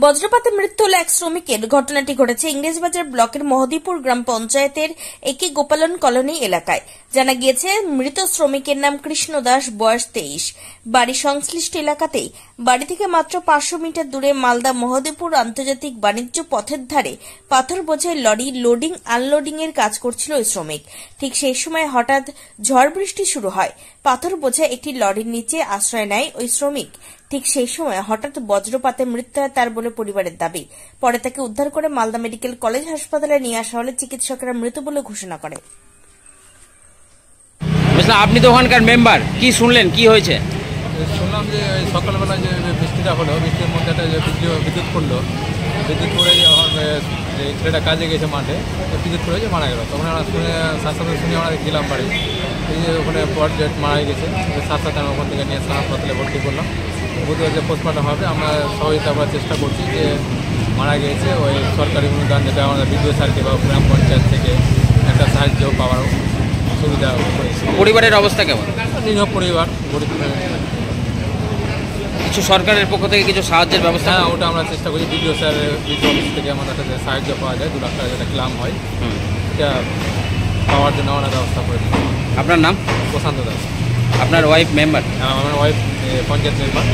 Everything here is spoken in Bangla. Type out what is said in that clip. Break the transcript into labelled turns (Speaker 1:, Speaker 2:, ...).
Speaker 1: বজ্রপাতে মৃত্যু হল এক শ্রমিকের। ঘটনাটি ঘটেছে ইংরেজবাজার ব্লকের মহদীপুর গ্রাম পঞ্চায়েতের একে গোপালন কলোনি এলাকায়। জানা গিয়েছে, মৃত শ্রমিকের নাম কৃষ্ণ দাস, বয়স 23। বাড়ি সংশ্লিষ্ট এলাকাতেই। বাড়ি থেকে মাত্র 500 মিটার দূরে মালদা মহদীপুর আন্তর্জাতিক বাণিজ্য পথের ধারে পাথর বোঝাই লরি লোডিং আনলোডিং এর কাজ করছিল ওই শ্রমিক। ঠিক সেই সময় হঠাৎ ঝড় বৃষ্টি শুরু হয়। পাথর বোঝাই একটি লরির নিচে আশ্রয় নেয় ওই শ্রমিক। ঠিক সেই সময় হঠাৎ বজ্রপাতে মৃত্যু হয় তার বলে পরিবারের দাবি। পরে তাকে উদ্ধার করে মালদা মেডিকেল কলেজ হাসপাতালে নিয়ে আসা হলে চিকিৎসকেরা মৃত বলে ঘোষণা করে।
Speaker 2: আপনি তো ওখানকার মেম্বার, কি শুনলেন, কি হয়েছে?
Speaker 3: শুনলাম যে সকালবেলা যে বৃষ্টিটা হলো, বৃষ্টির মধ্যে একটা যে বিদ্যুৎ পড়লো, বিদ্যুৎ পড়ে যখন ছেলেটা কাজে গেছে মাঠে, বিদ্যুৎ পড়ে যে মারা গেল। তখন আমরা শুনে সাথে সাথে শুনে আমরা গেলাম বাড়ি, এই যে ওখানে পর ডেট মারা গেছে, সাথে সাথে আমরা ওখান থেকে নিয়ে হাসপাতালে ভর্তি করলাম। বুধবার যে পোস্টমর্টম হবে, আমরা সহযোগিতা করার চেষ্টা করছি যে মারা গিয়েছে ওই সরকারি অনুদান যেটা আমাদের বিদ্যুৎ সার্কিট বা গ্রাম পঞ্চায়েত থেকে একটা সাহায্য পাওয়ার সুবিধা করেছে।
Speaker 2: পরিবারের অবস্থা কেমন?
Speaker 3: নিরীহ পরিবার, গরিব।
Speaker 2: কিছু সরকারের পক্ষ থেকে কিছু সাহায্যের ব্যবস্থা?
Speaker 3: হ্যাঁ, ওটা আমরা চেষ্টা করি। বিডিও স্যারের বিডিও অফিস থেকে আমাদের কাছে সাহায্য পাওয়া যায়, 2 লাখ টাকা যেটা ক্লাম হয়, এটা পাওয়ার জন্য আমরা ব্যবস্থা করে দিই।
Speaker 2: আপনার নাম?
Speaker 3: প্রশান্ত দাস।
Speaker 2: আপনার ওয়াইফ মেম্বার?
Speaker 3: আমার ওয়াইফ পঞ্চায়েত মেম্বার।